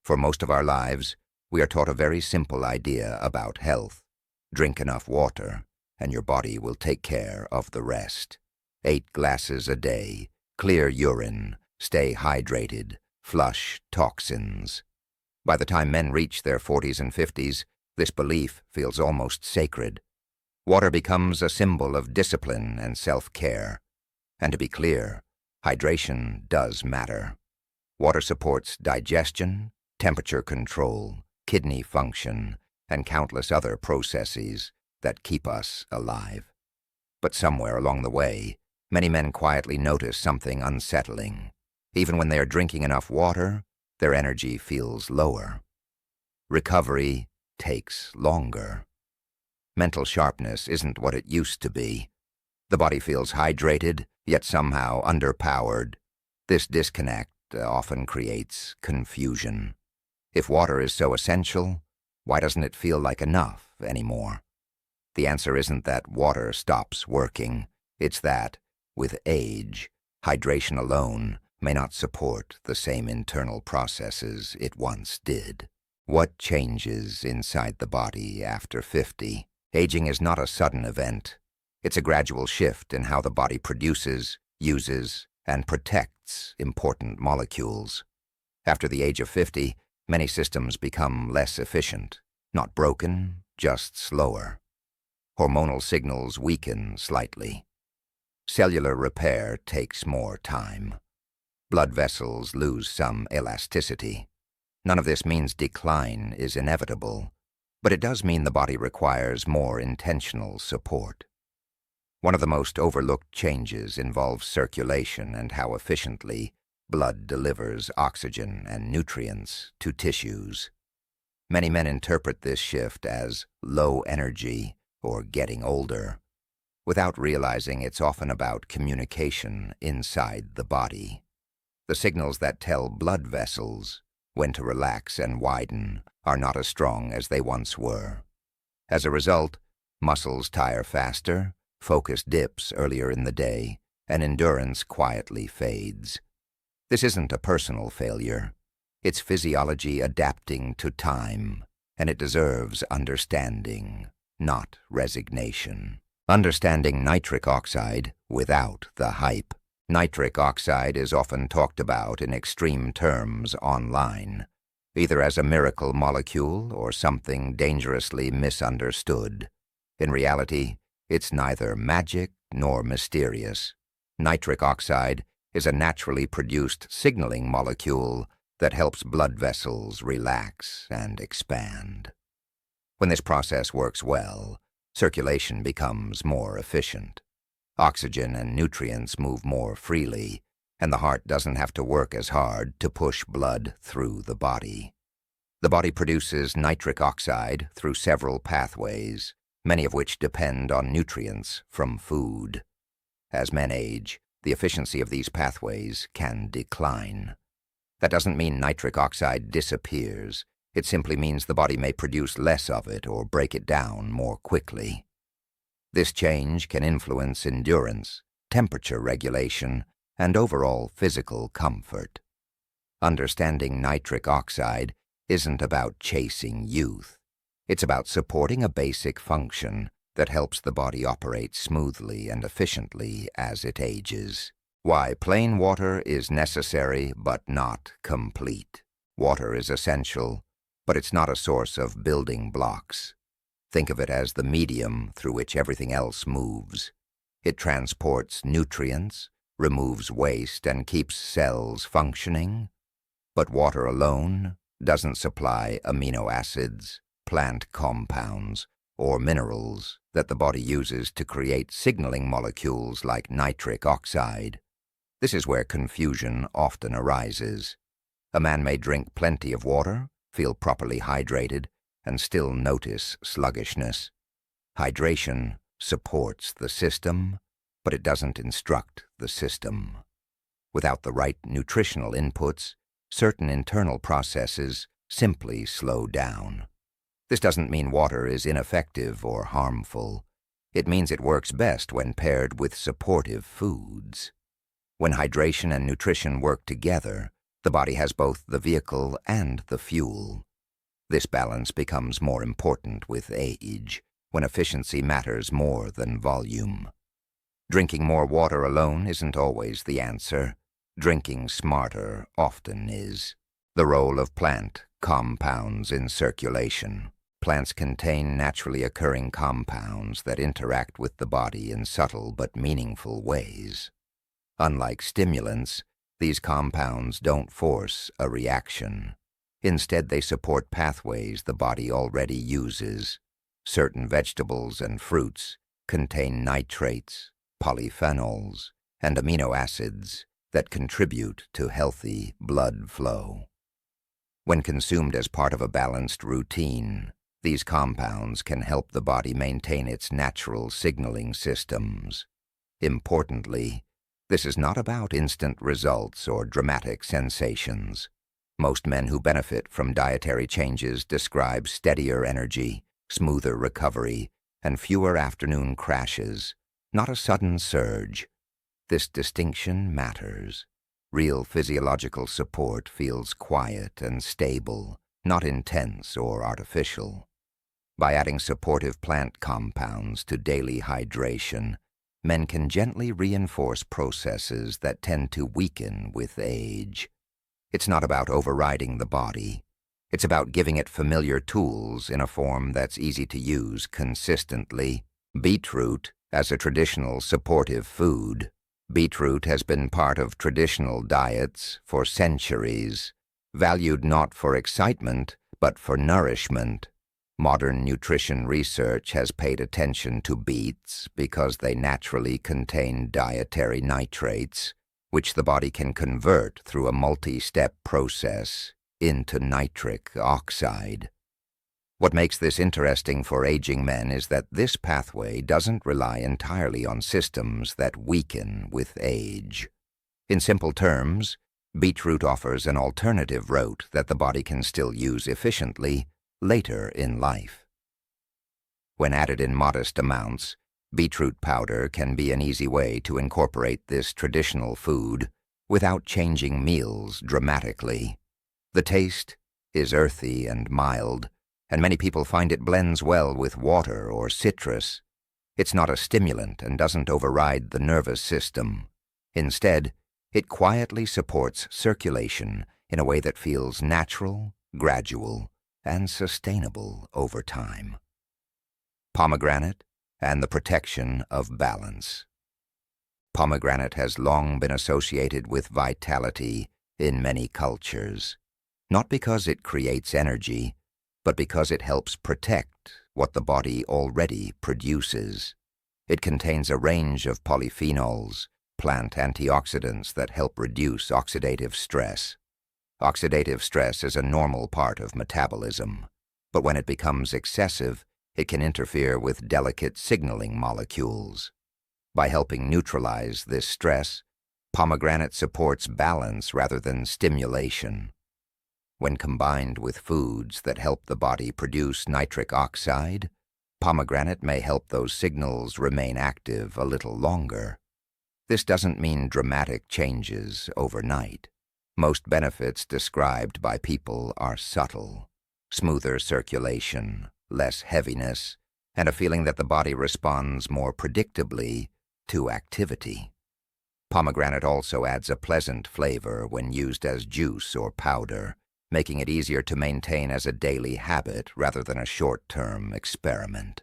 For most of our lives, we are taught a very simple idea about health. Drink enough water, and your body will take care of the rest. 8 glasses a day, clear urine, stay hydrated, flush toxins. By the time men reach their 40s and 50s, this belief feels almost sacred. Water becomes a symbol of discipline and self-care. And to be clear, hydration does matter. Water supports digestion, temperature control, kidney function, and countless other processes that keep us alive. But somewhere along the way, many men quietly notice something unsettling. Even when they are drinking enough water, their energy feels lower. Recovery takes longer. Mental sharpness isn't what it used to be. The body feels hydrated, yet somehow underpowered. This disconnect often creates confusion. If water is so essential, why doesn't it feel like enough anymore? The answer isn't that water stops working. It's that, with age, hydration alone may not support the same internal processes it once did. What changes inside the body after 50? Aging is not a sudden event. It's a gradual shift in how the body produces, uses, and protects important molecules. After the age of 50, many systems become less efficient. Not broken, just slower. Hormonal signals weaken slightly. Cellular repair takes more time. Blood vessels lose some elasticity. None of this means decline is inevitable, but it does mean the body requires more intentional support. One of the most overlooked changes involves circulation and how efficiently blood delivers oxygen and nutrients to tissues. Many men interpret this shift as low energy or getting older, without realizing it's often about communication inside the body. The signals that tell blood vessels when to relax and widen are not as strong as they once were. As a result, muscles tire faster, focus dips earlier in the day, and endurance quietly fades. This isn't a personal failure. It's physiology adapting to time, and it deserves understanding, not resignation. Understanding nitric oxide without the hype. Nitric oxide is often talked about in extreme terms online, either as a miracle molecule or something dangerously misunderstood. In reality, it's neither magic nor mysterious. Nitric oxide is a naturally produced signaling molecule that helps blood vessels relax and expand. When this process works well, circulation becomes more efficient. Oxygen and nutrients move more freely, and the heart doesn't have to work as hard to push blood through the body. The body produces nitric oxide through several pathways, many of which depend on nutrients from food. As men age, the efficiency of these pathways can decline. That doesn't mean nitric oxide disappears. It simply means the body may produce less of it or break it down more quickly. This change can influence endurance, temperature regulation, and overall physical comfort. Understanding nitric oxide isn't about chasing youth. It's about supporting a basic function that helps the body operate smoothly and efficiently as it ages. Why plain water is necessary but not complete. Water is essential, but it's not a source of building blocks. Think of it as the medium through which everything else moves. It transports nutrients, removes waste, and keeps cells functioning. But water alone doesn't supply amino acids, plant compounds, or minerals that the body uses to create signaling molecules like nitric oxide. This is where confusion often arises. A man may drink plenty of water, feel properly hydrated, and still notice sluggishness. Hydration supports the system, but it doesn't instruct the system. Without the right nutritional inputs, certain internal processes simply slow down. This doesn't mean water is ineffective or harmful. It means it works best when paired with supportive foods. When hydration and nutrition work together, The body has both the vehicle and the fuel. This balance becomes more important with age, when efficiency matters more than volume. Drinking more water alone isn't always the answer. Drinking smarter often is. The role of plant compounds in circulation. Plants contain naturally occurring compounds that interact with the body in subtle but meaningful ways. Unlike stimulants, these compounds don't force a reaction. Instead, they support pathways the body already uses. Certain vegetables and fruits contain nitrates, polyphenols, and amino acids that contribute to healthy blood flow. When consumed as part of a balanced routine, these compounds can help the body maintain its natural signaling systems. Importantly, this is not about instant results or dramatic sensations. Most men who benefit from dietary changes describe steadier energy, smoother recovery, and fewer afternoon crashes, not a sudden surge. This distinction matters. Real physiological support feels quiet and stable, not intense or artificial. By adding supportive plant compounds to daily hydration, men can gently reinforce processes that tend to weaken with age. It's not about overriding the body. It's about giving it familiar tools in a form that's easy to use consistently. Beetroot, as a traditional supportive food. Beetroot has been part of traditional diets for centuries, valued not for excitement, but for nourishment. Modern nutrition research has paid attention to beets because they naturally contain dietary nitrates, which the body can convert through a multi-step process into nitric oxide. What makes this interesting for aging men is that this pathway doesn't rely entirely on systems that weaken with age. In simple terms, beetroot offers an alternative route that the body can still use efficiently later in life. When added in modest amounts, beetroot powder can be an easy way to incorporate this traditional food without changing meals dramatically. The taste is earthy and mild, and many people find it blends well with water or citrus. It's not a stimulant and doesn't override the nervous system. Instead, it quietly supports circulation in a way that feels natural, gradual, and sustainable over time. Pomegranate and the protection of balance. Pomegranate has long been associated with vitality in many cultures, not because it creates energy, but because it helps protect what the body already produces. It contains a range of polyphenols, plant antioxidants that help reduce oxidative stress. Oxidative stress is a normal part of metabolism, but when it becomes excessive, it can interfere with delicate signaling molecules. By helping neutralize this stress, pomegranate supports balance rather than stimulation. When combined with foods that help the body produce nitric oxide, pomegranate may help those signals remain active a little longer. This doesn't mean dramatic changes overnight. Most benefits described by people are subtle: smoother circulation, less heaviness, and a feeling that the body responds more predictably to activity. Pomegranate also adds a pleasant flavor when used as juice or powder, making it easier to maintain as a daily habit rather than a short-term experiment.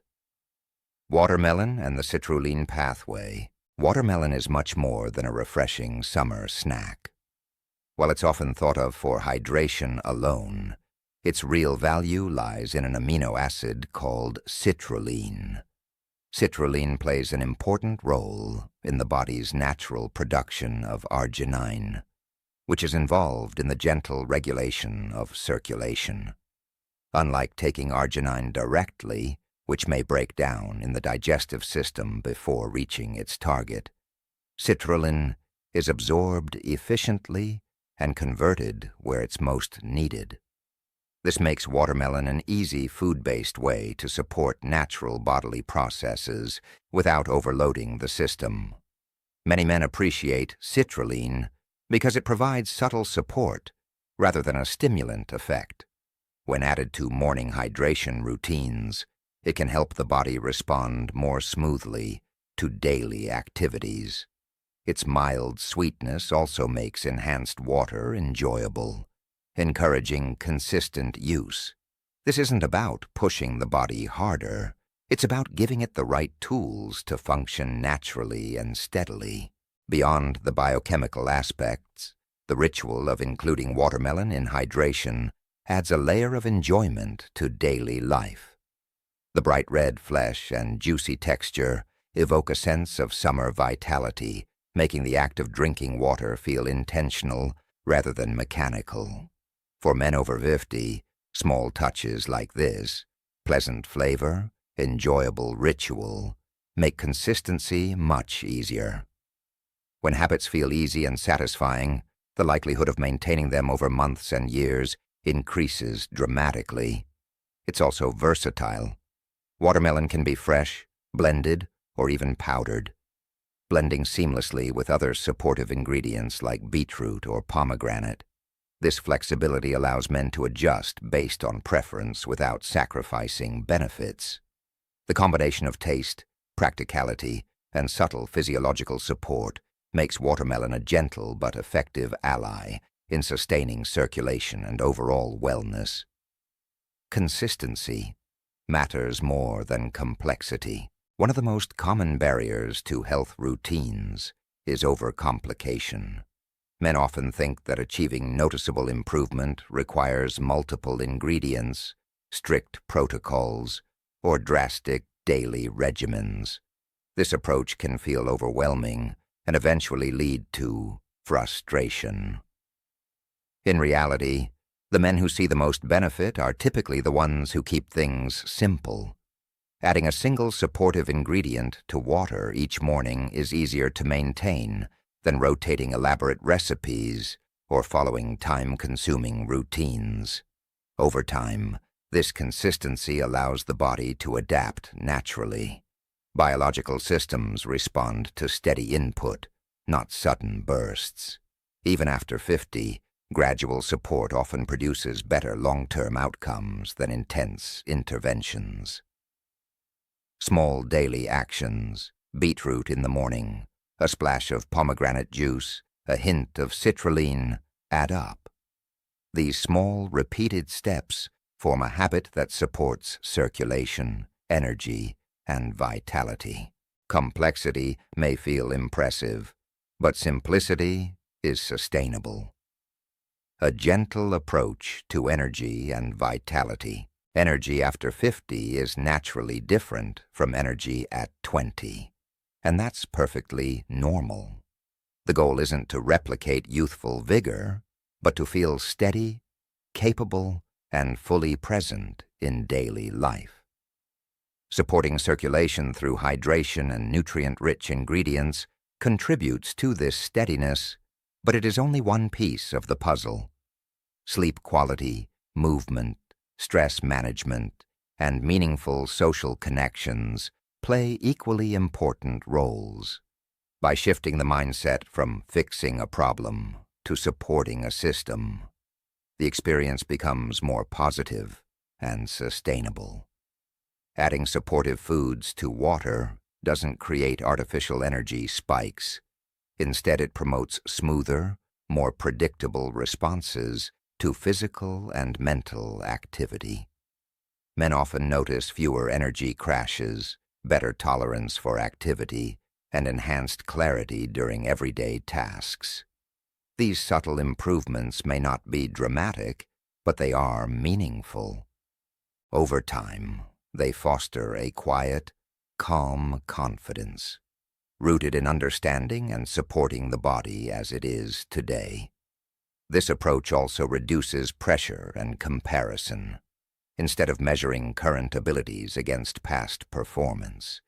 Watermelon and the citrulline pathway. Watermelon is much more than a refreshing summer snack. While it's often thought of for hydration alone, its real value lies in an amino acid called citrulline. Citrulline plays an important role in the body's natural production of arginine, which is involved in the gentle regulation of circulation. Unlike taking arginine directly, which may break down in the digestive system before reaching its target, citrulline is absorbed efficiently and converted where it's most needed. This makes watermelon an easy food-based way to support natural bodily processes without overloading the system. Many men appreciate citrulline because it provides subtle support rather than a stimulant effect. When added to morning hydration routines, it can help the body respond more smoothly to daily activities. Its mild sweetness also makes enhanced water enjoyable, encouraging consistent use. This isn't about pushing the body harder. It's about giving it the right tools to function naturally and steadily. Beyond the biochemical aspects, the ritual of including watermelon in hydration adds a layer of enjoyment to daily life. The bright red flesh and juicy texture evoke a sense of summer vitality, making the act of drinking water feel intentional rather than mechanical. For men over 50, small touches like this, pleasant flavor, enjoyable ritual, make consistency much easier. When habits feel easy and satisfying, the likelihood of maintaining them over months and years increases dramatically. It's also versatile. Watermelon can be fresh, blended, or even powdered, blending seamlessly with other supportive ingredients like beetroot or pomegranate. This flexibility allows men to adjust based on preference without sacrificing benefits. The combination of taste, practicality, and subtle physiological support makes watermelon a gentle but effective ally in sustaining circulation and overall wellness. Consistency matters more than complexity. One of the most common barriers to health routines is overcomplication. Men often think that achieving noticeable improvement requires multiple ingredients, strict protocols, or drastic daily regimens. This approach can feel overwhelming and eventually lead to frustration. In reality, the men who see the most benefit are typically the ones who keep things simple. Adding a single supportive ingredient to water each morning is easier to maintain than rotating elaborate recipes or following time-consuming routines. Over time, this consistency allows the body to adapt naturally. Biological systems respond to steady input, not sudden bursts. Even after 50, gradual support often produces better long-term outcomes than intense interventions. Small daily actions, beetroot in the morning, a splash of pomegranate juice, a hint of citrulline, add up. These small, repeated steps form a habit that supports circulation, energy, and vitality. Complexity may feel impressive, but simplicity is sustainable. A gentle approach to energy and vitality. Energy after 50 is naturally different from energy at 20, and that's perfectly normal. The goal isn't to replicate youthful vigor, but to feel steady, capable, and fully present in daily life. Supporting circulation through hydration and nutrient-rich ingredients contributes to this steadiness, but it is only one piece of the puzzle. Sleep quality, movement, stress management, and meaningful social connections play equally important roles. By shifting the mindset from fixing a problem to supporting a system, the experience becomes more positive and sustainable. Adding supportive foods to water doesn't create artificial energy spikes. Instead, it promotes smoother, more predictable responses to physical and mental activity. Men often notice fewer energy crashes, better tolerance for activity, and enhanced clarity during everyday tasks. These subtle improvements may not be dramatic, but they are meaningful. Over time, they foster a quiet, calm confidence, rooted in understanding and supporting the body as it is today. This approach also reduces pressure and comparison. Instead of measuring current abilities against past performance,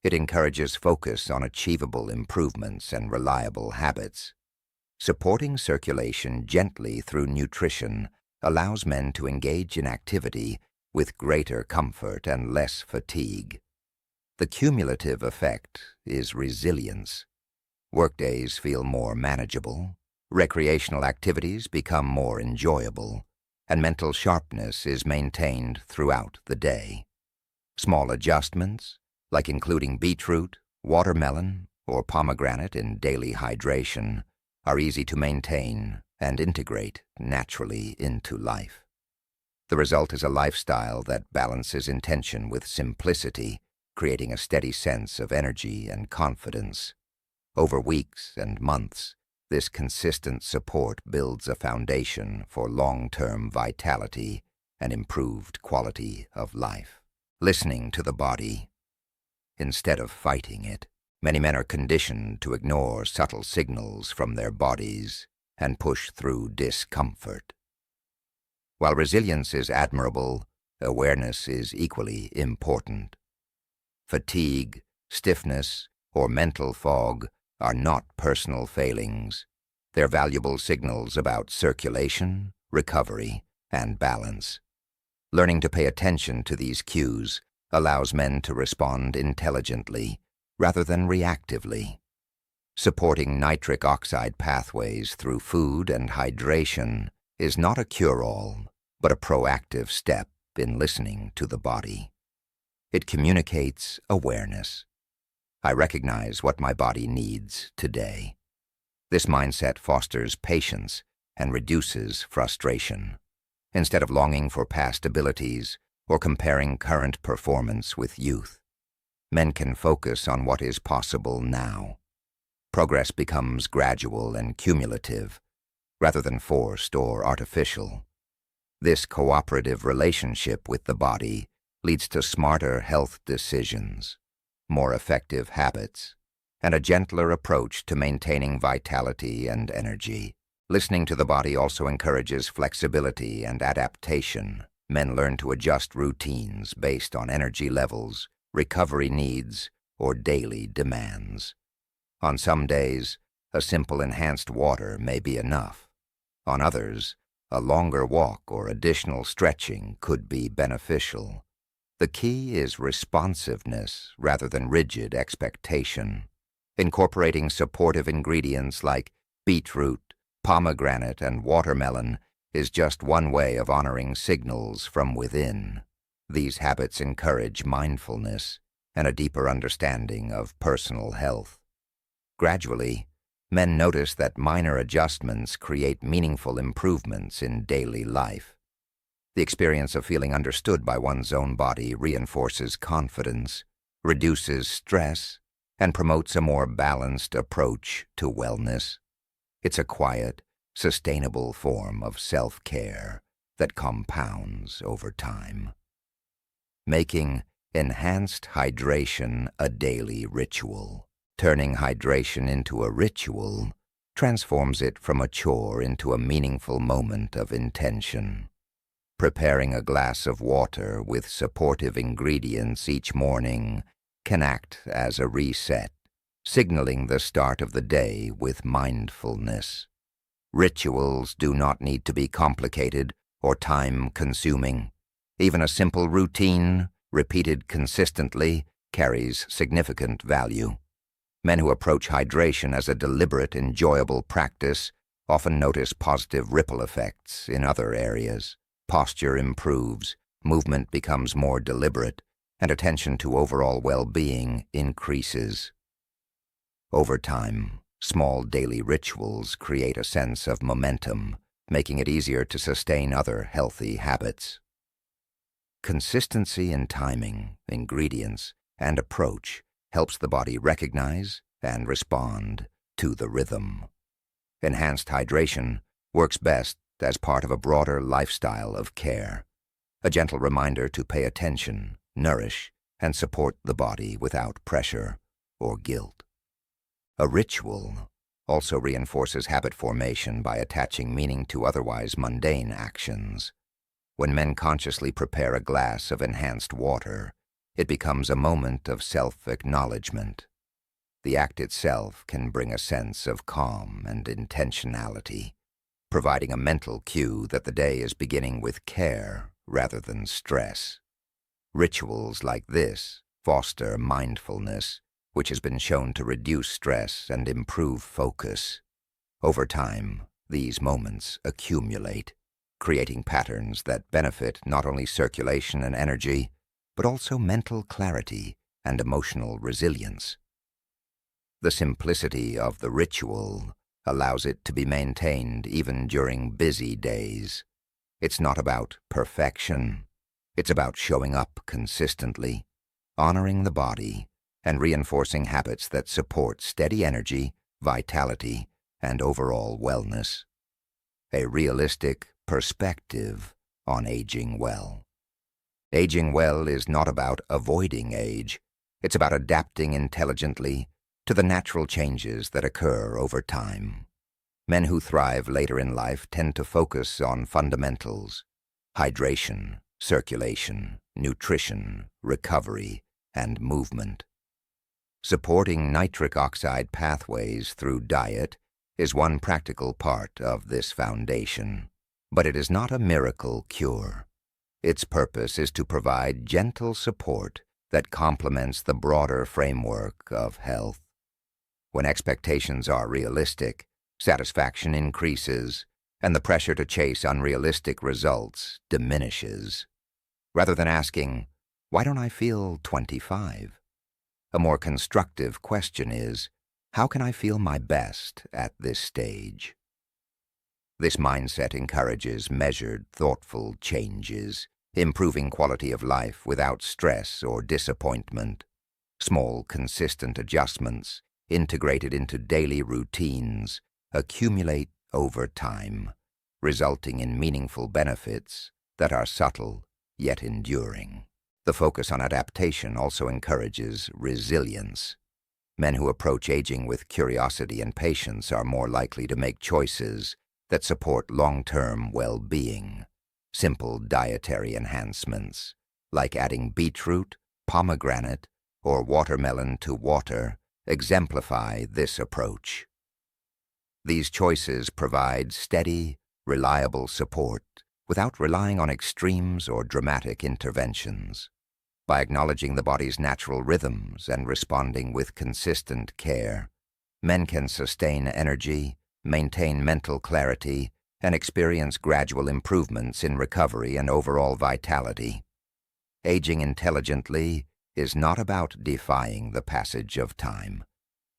it encourages focus on achievable improvements and reliable habits. Supporting circulation gently through nutrition allows men to engage in activity with greater comfort and less fatigue. The cumulative effect is resilience. Workdays feel more manageable, Recreational activities become more enjoyable, and mental sharpness is maintained throughout the day. Small adjustments, like including beetroot, watermelon, or pomegranate in daily hydration, are easy to maintain and integrate naturally into life. The result is a lifestyle that balances intention with simplicity, creating a steady sense of energy and confidence. Over weeks and months, this consistent support builds a foundation for long-term vitality and improved quality of life. Listening to the body instead of fighting it. Many men are conditioned to ignore subtle signals from their bodies and push through discomfort. While resilience is admirable, awareness is equally important. Fatigue, stiffness, or mental fog are not personal failings. They're valuable signals about circulation, recovery, and balance. Learning to pay attention to these cues allows men to respond intelligently rather than reactively. Supporting nitric oxide pathways through food and hydration is not a cure-all, but a proactive step in listening to the body. It communicates awareness. I recognize what my body needs today. This mindset fosters patience and reduces frustration. Instead of longing for past abilities or comparing current performance with youth, men can focus on what is possible now. Progress becomes gradual and cumulative, rather than forced or artificial. This cooperative relationship with the body leads to smarter health decisions, more effective habits, and a gentler approach to maintaining vitality and energy. Listening to the body also encourages flexibility and adaptation. Men learn to adjust routines based on energy levels, recovery needs, or daily demands. On some days, a simple enhanced water may be enough. On others, a longer walk or additional stretching could be beneficial. The key is responsiveness rather than rigid expectation. Incorporating supportive ingredients like beetroot, pomegranate, and watermelon is just one way of honoring signals from within. These habits encourage mindfulness and a deeper understanding of personal health. Gradually, men notice that minor adjustments create meaningful improvements in daily life. The experience of feeling understood by one's own body reinforces confidence, reduces stress, and promotes a more balanced approach to wellness. It's a quiet, sustainable form of self-care that compounds over time. Making enhanced hydration a daily ritual. Turning hydration into a ritual transforms it from a chore into a meaningful moment of intention. Preparing a glass of water with supportive ingredients each morning can act as a reset, signaling the start of the day with mindfulness. Rituals do not need to be complicated or time-consuming. Even a simple routine, repeated consistently, carries significant value. Men who approach hydration as a deliberate, enjoyable practice often notice positive ripple effects in other areas. Posture improves, movement becomes more deliberate, and attention to overall well-being increases. Over time, small daily rituals create a sense of momentum, making it easier to sustain other healthy habits. Consistency in timing, ingredients, and approach helps the body recognize and respond to the rhythm. Enhanced hydration works best as part of a broader lifestyle of care, a gentle reminder to pay attention, nourish, and support the body without pressure or guilt. A ritual also reinforces habit formation by attaching meaning to otherwise mundane actions. When men consciously prepare a glass of enhanced water, it becomes a moment of self-acknowledgement. The act itself can bring a sense of calm and intentionality, providing a mental cue that the day is beginning with care rather than stress. Rituals like this foster mindfulness, which has been shown to reduce stress and improve focus. Over time, these moments accumulate, creating patterns that benefit not only circulation and energy, but also mental clarity and emotional resilience. The simplicity of the ritual allows it to be maintained even during busy days. It's not about perfection. It's about showing up consistently, honoring the body, and reinforcing habits that support steady energy, vitality, and overall wellness. A realistic perspective on aging well. Aging well is not about avoiding age. It's about adapting intelligently to the natural changes that occur over time. Men who thrive later in life tend to focus on fundamentals: hydration, circulation, nutrition, recovery, and movement. Supporting nitric oxide pathways through diet is one practical part of this foundation, but it is not a miracle cure. Its purpose is to provide gentle support that complements the broader framework of health. When expectations are realistic, satisfaction increases, and the pressure to chase unrealistic results diminishes. Rather than asking, "Why don't I feel 25?" a more constructive question is, "How can I feel my best at this stage?" This mindset encourages measured, thoughtful changes, improving quality of life without stress or disappointment. Small, consistent adjustments, integrated into daily routines, accumulate over time, resulting in meaningful benefits that are subtle yet enduring. The focus on adaptation also encourages resilience. Men who approach aging with curiosity and patience are more likely to make choices that support long-term well-being. Simple dietary enhancements, like adding beetroot, pomegranate, or watermelon to water, exemplify this approach. These choices provide steady, reliable support without relying on extremes or dramatic interventions. By acknowledging the body's natural rhythms and responding with consistent care, men can sustain energy, maintain mental clarity, and experience gradual improvements in recovery and overall vitality. Aging intelligently is not about defying the passage of time.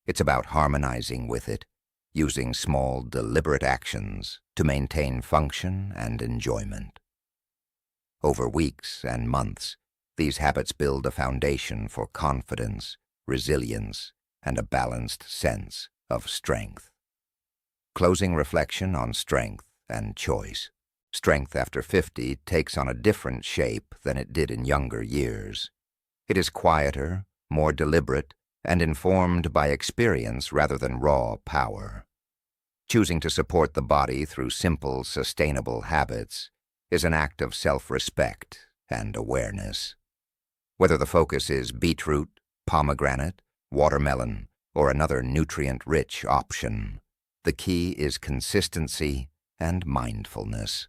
It's about harmonizing with it, using small, deliberate actions to maintain function and enjoyment. Over weeks and months, these habits build a foundation for confidence, resilience, and a balanced sense of strength. Closing reflection on strength and choice. Strength after 50 takes on a different shape than it did in younger years. It is quieter, more deliberate, and informed by experience rather than raw power. Choosing to support the body through simple, sustainable habits is an act of self-respect and awareness. Whether the focus is beetroot, pomegranate, watermelon, or another nutrient-rich option, the key is consistency and mindfulness.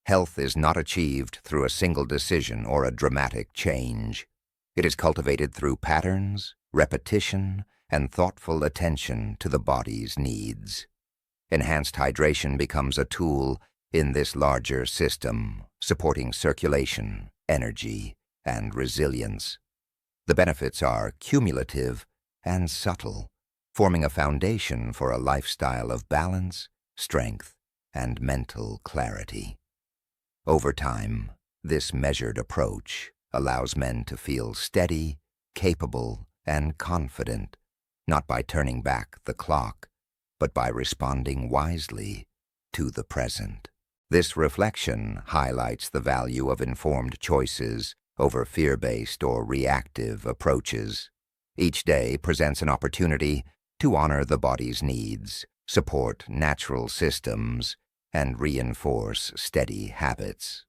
Health is not achieved through a single decision or a dramatic change. It is cultivated through patterns, repetition, and thoughtful attention to the body's needs. Enhanced hydration becomes a tool in this larger system, supporting circulation, energy, and resilience. The benefits are cumulative and subtle, forming a foundation for a lifestyle of balance, strength, and mental clarity. Over time, this measured approach allows men to feel steady, capable, and confident, not by turning back the clock, but by responding wisely to the present. This reflection highlights the value of informed choices over fear-based or reactive approaches. Each day presents an opportunity to honor the body's needs, support natural systems, and reinforce steady habits.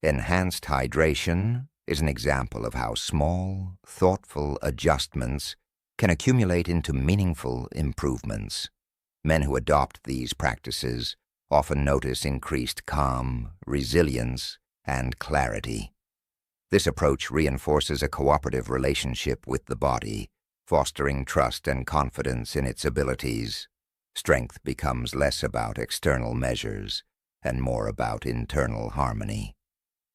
Enhanced hydration is an example of how small, thoughtful adjustments can accumulate into meaningful improvements. Men who adopt these practices often notice increased calm, resilience, and clarity. This approach reinforces a cooperative relationship with the body, fostering trust and confidence in its abilities. Strength becomes less about external measures and more about internal harmony.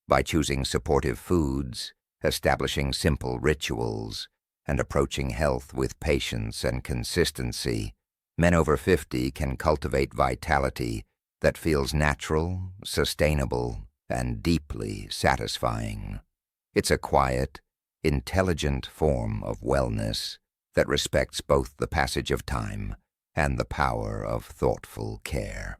By choosing supportive foods, establishing simple rituals, and approaching health with patience and consistency, men over 50 can cultivate vitality that feels natural, sustainable, and deeply satisfying. It's a quiet, intelligent form of wellness that respects both the passage of time and the power of thoughtful care.